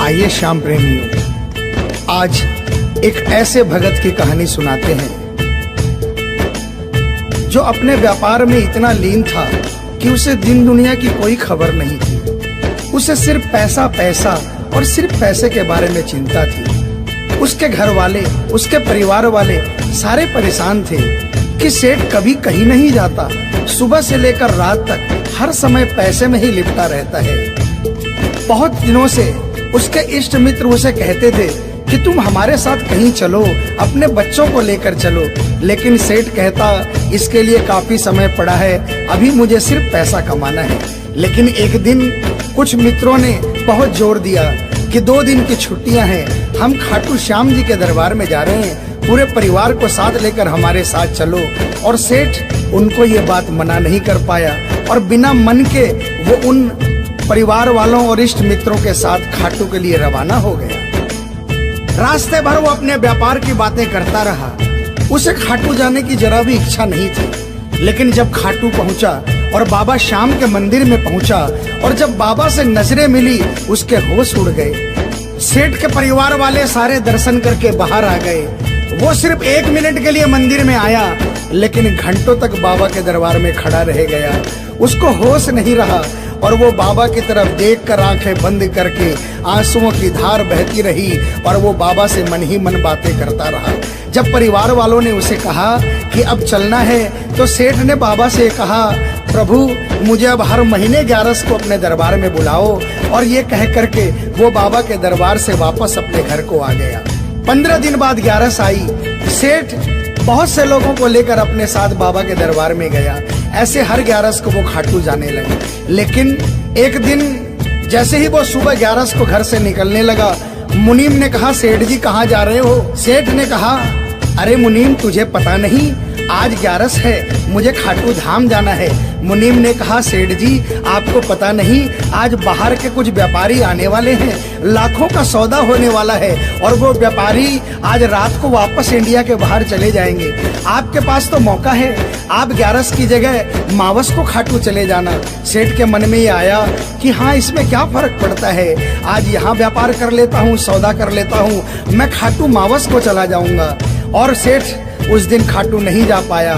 आइए श्याम प्रेमियों, आज एक ऐसे भगत की कहानी सुनाते हैं जो अपने व्यापार में इतना लीन था कि उसे दिन दुनिया की कोई खबर नहीं थी। उसे सिर्फ पैसा पैसा और सिर्फ पैसे के बारे में चिंता थी। उसके घर वाले, उसके परिवार वाले सारे परेशान थे कि सेठ कभी कहीं नहीं जाता, सुबह से लेकर रात तक हर समय पैसे में ही लिपटा रहता है। बहुत दिनों से उसके इष्ट मित्र उसे कहते थे कि तुम हमारे साथ कहीं चलो, अपने बच्चों को लेकर चलो, लेकिन सेठ कहता इसके लिए काफी समय पड़ा है, अभी मुझे सिर्फ पैसा कमाना है। लेकिन एक दिन कुछ मित्रों ने बहुत जोर दिया कि 2 दिन की छुट्टियां हैं, हम खाटू श्याम जी के दरबार में जा रहे हैं, पूरे परिवार को साथ लेकर हमारे साथ चलो। और सेठ उनको ये बात मना नहीं कर पाया और बिना मन के वो उन परिवार वालों और इष्ट मित्रों के साथ खाटू के लिए रवाना हो गया। रास्ते भर वो अपने व्यापार की बातें करता रहा। उसे खाटू जाने की जरा भी इच्छा नहीं थी। लेकिन जब खाटू पहुंचा और बाबा श्याम के मंदिर में पहुंचा और जब बाबा से नजरें मिली, उसके होश उड़ गए। सेठ के परिवार वाले सारे दर्शन करके बाहर आ गए। वो सिर्फ 1 मिनट के लिए मंदिर में आया, लेकिन घंटों तक बाबा के दरबार में खड़ा रह गया। उसको होश नहीं रहा और वो बाबा की तरफ देखकर आंखें बंद करके आंसुओं की धार बहती रही और वो बाबा से मन ही मन बातें करता रहा। जब परिवार वालों ने उसे कहा कि अब चलना है, तो सेठ ने बाबा से कहा, प्रभु मुझे अब हर महीने 11 को अपने दरबार में बुलाओ। और ये कह करके वो बाबा के दरबार से वापस अपने घर को आ गया। 15 दिन बाद 11 आई। सेठ बहुत से लोगों को लेकर अपने साथ बाबा के दरबार में गया। ऐसे हर 11 को वो खाटू जाने लगे। लेकिन एक दिन जैसे ही वो सुबह 11 को घर से निकलने लगा, मुनीम ने कहा, सेठ जी कहाँ जा रहे हो? सेठ ने कहा, अरे मुनीम तुझे पता नहीं, आज 11 है, मुझे खाटू धाम जाना है। मुनीम ने कहा, सेठ जी आपको पता नहीं, आज बाहर के कुछ व्यापारी आने वाले हैं, लाखों का सौदा होने वाला है और वो व्यापारी आज रात को वापस इंडिया के बाहर चले जाएंगे। आपके पास तो मौका है, आप 11 की जगह मावस को खाटू चले जाना। सेठ के मन में ये आया कि हाँ, इसमें क्या फर्क पड़ता है, आज यहाँ व्यापार कर लेता हूँ, सौदा कर लेता हूँ, मैं खाटू मावस को चला जाऊंगा। और सेठ उस दिन खाटू नहीं जा पाया।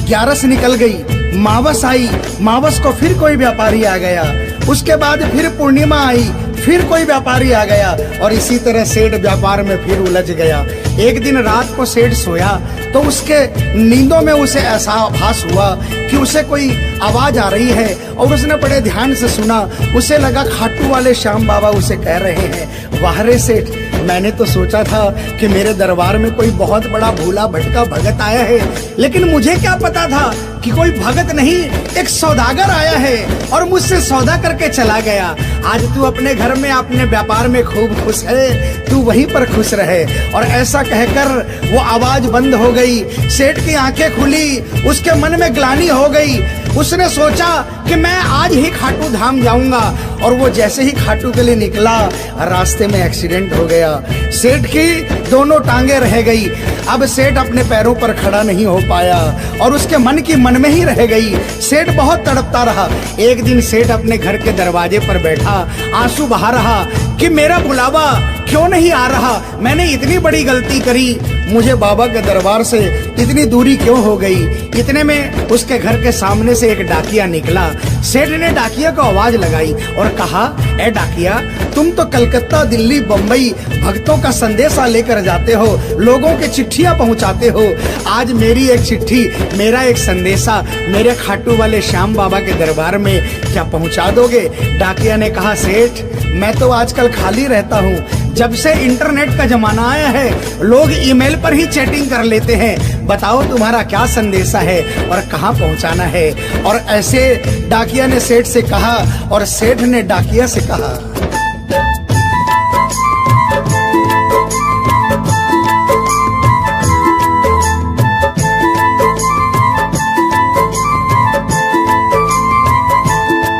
11 निकल गई, मावस आई, मावस को फिर कोई व्यापारी आ गया। उसके बाद फिर पूर्णिमा आई, फिर कोई व्यापारी आ गया और इसी तरह सेठ व्यापार में फिर उलझ गया। एक दिन रात को सेठ सोया तो उसके नींदों में उसे ऐसा आभास हुआ कि उसे कोई आवाज आ रही है और उसने बड़े ध्यान से सुना। उसे लगा खाटू वाले श्याम बाबा उसे कह रहे हैं, वाह रे सेठ, मैंने तो सोचा था कि मेरे दरबार में कोई बहुत बड़ा भूला भटका भगत आया है, लेकिन मुझे क्या पता था कि कोई भगत नहीं, एक सौदागर आया है और मुझसे सौदा करके चला गया। आज तू अपने घर में, अपने व्यापार में खूब खुश है, तू वहीं पर खुश रहे। और ऐसा कहकर वो आवाज बंद हो गई। सेठ की आंखें खुली, उसके मन में ग्लानि हो गई। उसने सोचा कि मैं आज ही खाटू धाम जाऊंगा और वो जैसे ही खाटू के लिए निकला, रास्ते में एक्सीडेंट हो गया। सेठ की दोनों टांगे रह गई। अब सेठ अपने पैरों पर खड़ा नहीं हो पाया और उसके मन की मन में ही रह गई। सेठ बहुत तड़पता रहा। एक दिन सेठ अपने घर के दरवाजे पर बैठा, आंसू बहा रहा कि मेरा बुलावा क्यों नहीं आ रहा, मैंने इतनी बड़ी गलती करी, मुझे बाबा के दरबार से इतनी दूरी क्यों हो गई। इतने में उसके घर के सामने से एक डाकिया निकला। सेठ ने डाकिया को आवाज लगाई और कहा, ए डाकिया, तुम तो कलकत्ता, दिल्ली, बम्बई भक्तों का संदेशा लेकर जाते हो, लोगों के चिट्ठियां पहुंचाते हो। आज मेरी एक चिट्ठी, मेरा एक संदेशा मेरे खाटू वाले श्याम बाबा के दरबार में क्या पहुंचा दोगे? डाकिया ने कहा, सेठ मैं तो आजकल खाली रहता हूँ, जब से इंटरनेट का जमाना आया है लोग ईमेल पर ही चैटिंग कर लेते हैं, बताओ तुम्हारा क्या संदेशा है और कहाँ पहुँचाना है। और ऐसे डाकिया ने सेठ से कहा और सेठ ने डाकिया से कहा।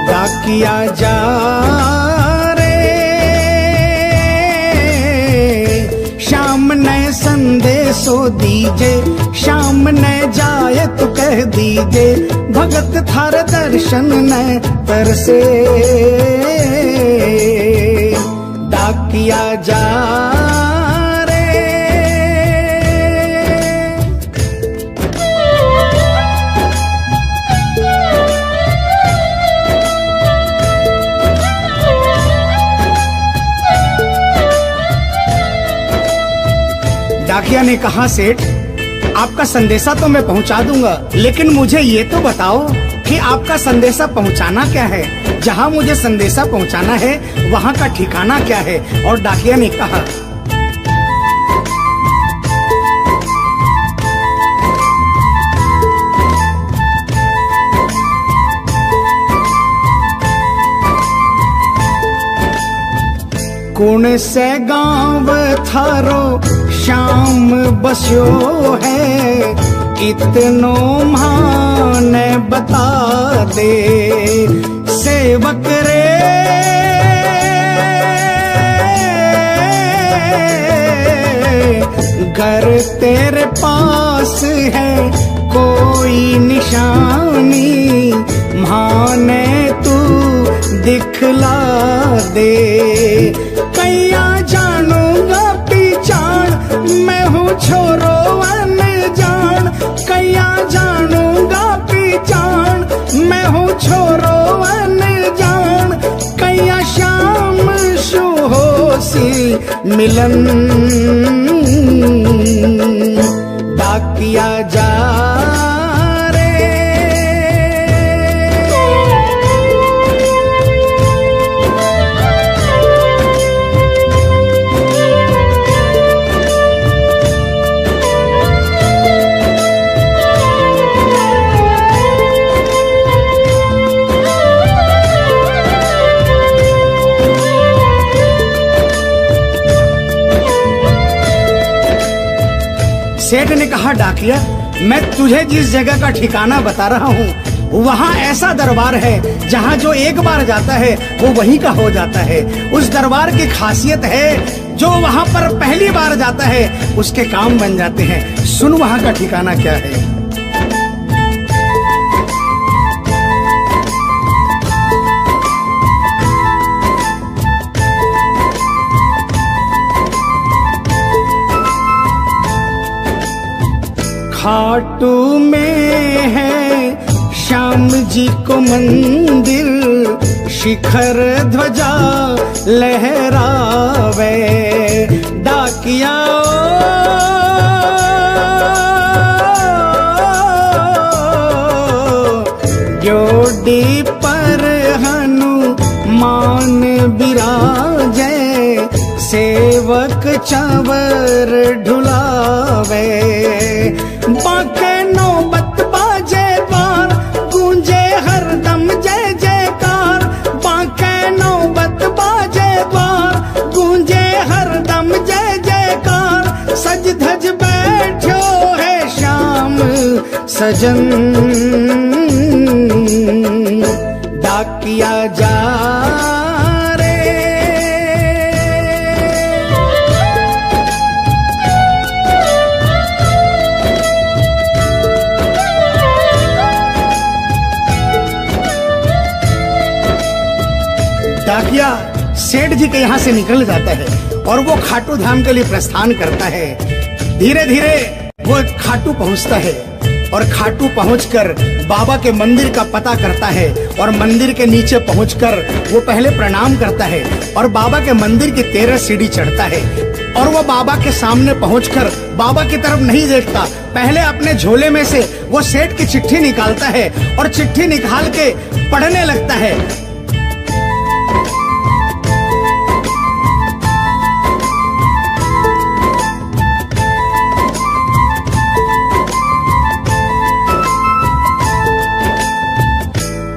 डाकिया जा संदेशो दीजे, शाम न जाए तो कह दीजे, भगत थार दर्शन न तरसे। डाकिया डाकिया ने कहा, सेठ आपका संदेशा तो मैं पहुंचा दूंगा, लेकिन मुझे ये तो बताओ कि आपका संदेशा पहुंचाना क्या है। जहां मुझे संदेशा पहुंचाना है वहां का ठिकाना क्या है। और डाकिया ने कहा, कौन से गांव थारो शाम बस्यो है, इतनो माने बता दे सेवक रे। घर तेरे पास है कोई निशानी, माने तू दिखला दे। कैया जानूंगा पहचान, मैं हूँ छोरो अनजान। कैया जानूंगा पहचान, मैं हूँ छोरो अनजान। कैया शाम सुहोसी मिलन, डाकिया जा सेठ ने कहा, डाकिया मैं तुझे जिस जगह का ठिकाना बता रहा हूँ वहाँ ऐसा दरबार है जहाँ जो एक बार जाता है वो वहीं का हो जाता है। उस दरबार की खासियत है जो वहाँ पर पहली बार जाता है उसके काम बन जाते हैं। सुन वहाँ का ठिकाना क्या है। खाटू में है श्याम जी को मंदिर, शिखर ध्वजा लहरावे। डाकिया जोड़ी पर हनुमान बिराजे, सेवक चावर ढुलावे। बाके नौबत बाजे द्वार, गूंजे हरदम जय जयकार। बाके नौबत बाजे द्वार, गूंजे हरदम जय जयकार। सज धज बैठो है श्याम सजन, डाकिया जा डाकिया सेठ जी के यहाँ से निकल जाता है और वो खाटू धाम के लिए प्रस्थान करता है। धीरे धीरे वो खाटू पहुँचता है और खाटू पहुंचकर बाबा के मंदिर का पता करता है और मंदिर के नीचे पहुंचकर वो पहले प्रणाम करता है और बाबा के मंदिर की 13 सीढ़ी चढ़ता है। और वो बाबा के सामने पहुंचकर बाबा की तरफ नहीं देखता, पहले अपने झोले में से वो सेठ की चिट्ठी निकालता है और चिट्ठी निकाल के पढ़ने लगता है।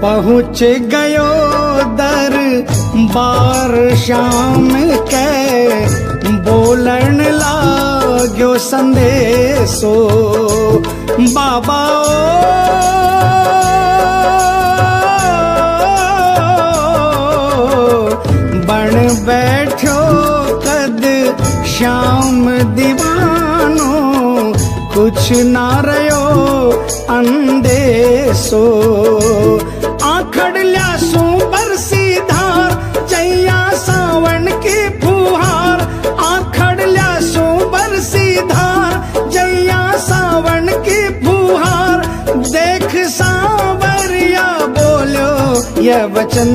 पहुँच गयो दरबार श्याम के, बोलन लाग्यो संदेशो। बाबा बन बैठो कद श्याम दीवानो, कुछ ना रयो अंदेशो। आखड़ ल्यासू बरसी धार, जैया सावन की फुहार। आखड़ ल्यासू बरसी धार, जैया सावन की फुहार। देख सांवरिया बोलो ये वचन,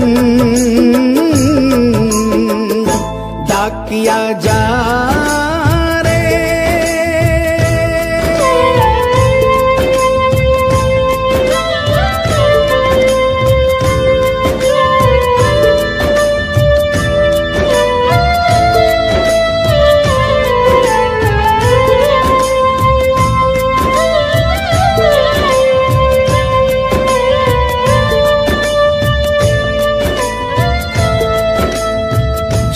डाकिया जा रे।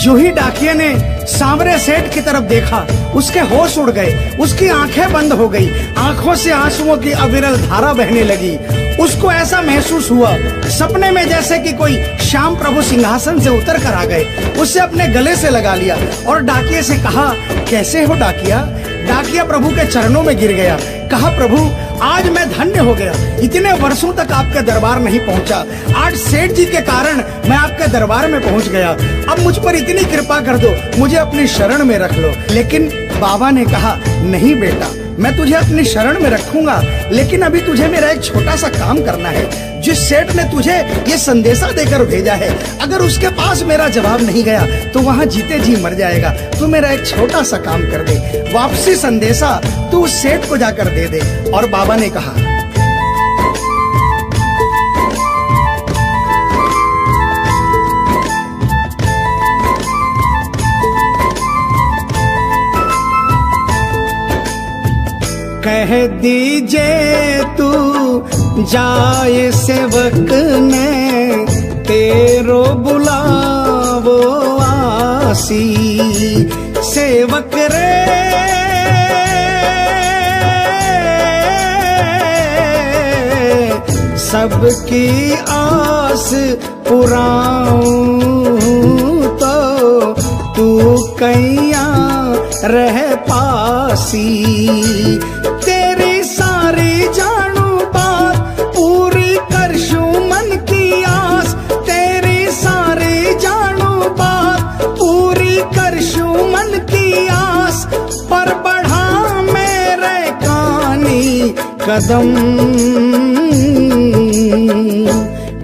जो ही डाकिया ने सांवरे सेठ की तरफ देखा, उसके होश उड़ गए, उसकी आंखें बंद हो गई, आंखों से आंसुओं की अविरल धारा बहने लगी। उसको ऐसा महसूस हुआ सपने में जैसे कि कोई श्याम प्रभु सिंहासन से उतर कर आ गए। उससे अपने गले से लगा लिया और डाकिये से कहा, कैसे हो डाकिया? डाकिया प्रभु के चरणों में गिर गया, कहा, प्रभु आज मैं धन्य हो गया, इतने वर्षों तक आपके दरबार नहीं पहुंचा, आज सेठ जी के कारण मैं आपके दरबार में पहुंच गया। अब मुझ पर इतनी कृपा कर दो, मुझे अपनी शरण में रख लो। लेकिन बाबा ने कहा, नहीं बेटा, मैं तुझे अपनी शरण में रखूंगा, लेकिन अभी तुझे मेरा एक छोटा सा काम करना है। जिस सेठ ने तुझे ये संदेशा देकर भेजा है, अगर उसके पास मेरा जवाब नहीं गया तो वहाँ जीते जी मर जाएगा। तू मेरा एक छोटा सा काम कर दे, वापसी संदेशा तू उस सेठ को जाकर दे दे। और बाबा ने कहा, कह दीजिए तू जाए सेवक ने तेरो बुलावो आसी। सेवक रे सबकी आस पुराऊं तो तू कैया रह पासी। तेरी सारी जानू बात पूरी करशू मन की आस, तेरी सारी जानू बात पूरी करशू मन की आस। पर बढ़ा मेरे कानी कदम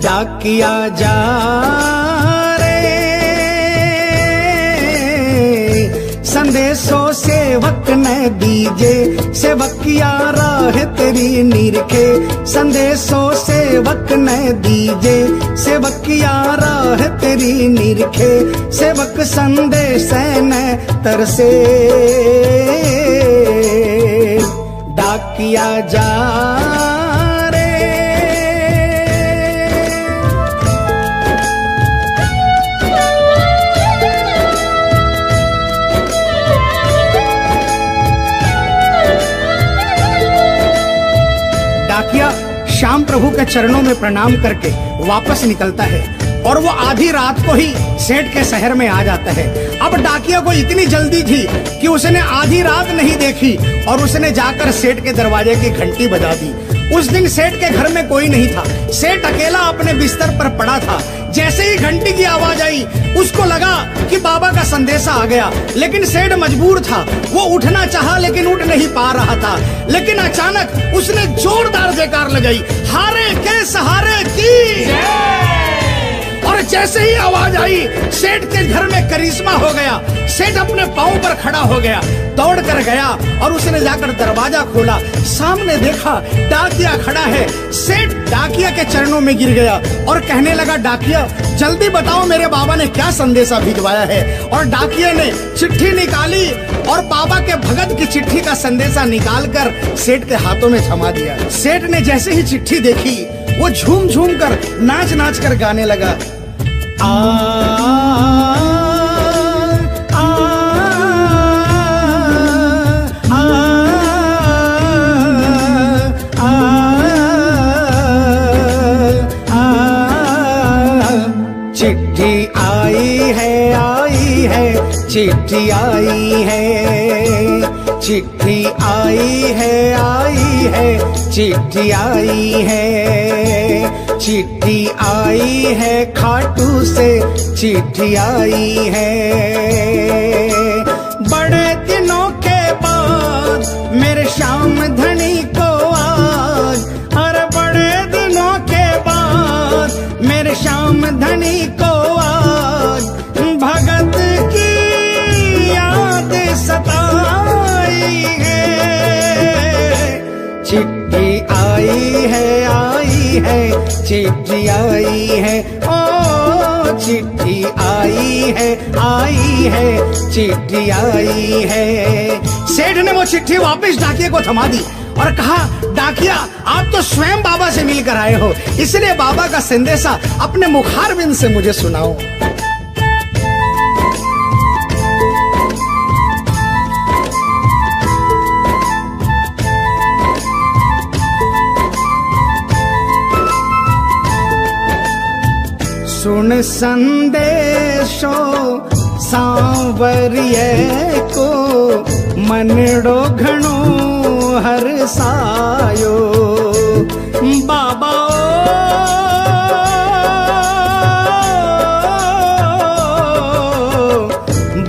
डाकिया जा संदेशो सेवक ने दीजे, सेवकिया राह तेरी निरखे। संदेशो सेवक ने दीजे, सेवकिया राह तेरी निरखे। सेवक संदेश न तरसे डाकिया जा डाकिया श्याम प्रभु के चरणों में प्रणाम करके वापस निकलता है और वो आधी रात को ही सेठ के शहर में आ जाता है। अब डाकिया को इतनी जल्दी थी कि उसने आधी रात नहीं देखी और उसने जाकर सेठ के दरवाजे की घंटी बजा दी। उस दिन सेठ के घर में कोई नहीं था, सेठ अकेला अपने बिस्तर पर पड़ा था। जैसे ही घंटी की आवाज आई उसको लगा कि बाबा का संदेशा आ गया, लेकिन सेठ मजबूर था, वो उठना चाहा लेकिन उठ नहीं पा रहा था। लेकिन अचानक उसने जोरदार जयकार लगाई, हारे के सहारे की। और जैसे ही आवाज आई सेठ के घर में करिश्मा हो गया। सेठ अपने पांव पर खड़ा हो गया, दौड़ कर गया और उसने जाकर दरवाजा खोला। सामने देखा डाकिया खड़ा है। सेठ डाकिया के चरणों में गिर गया और कहने लगा, डाकिया जल्दी बताओ मेरे बाबा ने क्या संदेशा भिजवाया है। और डाकिया ने चिट्ठी निकाली और बाबा के भगत की चिट्ठी का संदेशा निकालकर सेठ के हाथों में थमा दिया। सेठ ने जैसे ही चिट्ठी देखी वो झूम झूम कर नाच नाच कर गाने लगा, आ, आ, आ, आ, आ, चिट्ठी आई है, चिट्ठी आई है, चिट्ठी आई है, चिट्ठी आई है, चिट्ठी आई है, खाटू से चिट्ठी आई है। बड़े दिनों के बाद मेरे श्याम धनी को आज, अरे बड़े दिनों के बाद मेरे श्याम धनी को आज भगत की याद सताई है। चिट्ठी आई है, चिट्ठी आई है, ओ चिट्ठी आई है, चिट्ठी आई है। सेठ ने वो चिट्ठी वापस डाकिया को थमा दी और कहा, डाकिया आप तो स्वयं बाबा से मिलकर आए हो, इसलिए बाबा का संदेशा अपने मुखारबिंद से मुझे सुनाओ। गुण संदेशो सांवरिये को मनड़ो घणो हरसायो। बाबा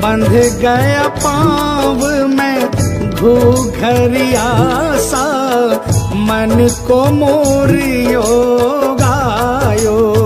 बंध गया पाँव में घूघरिया सा, मन को मोरियो गायो।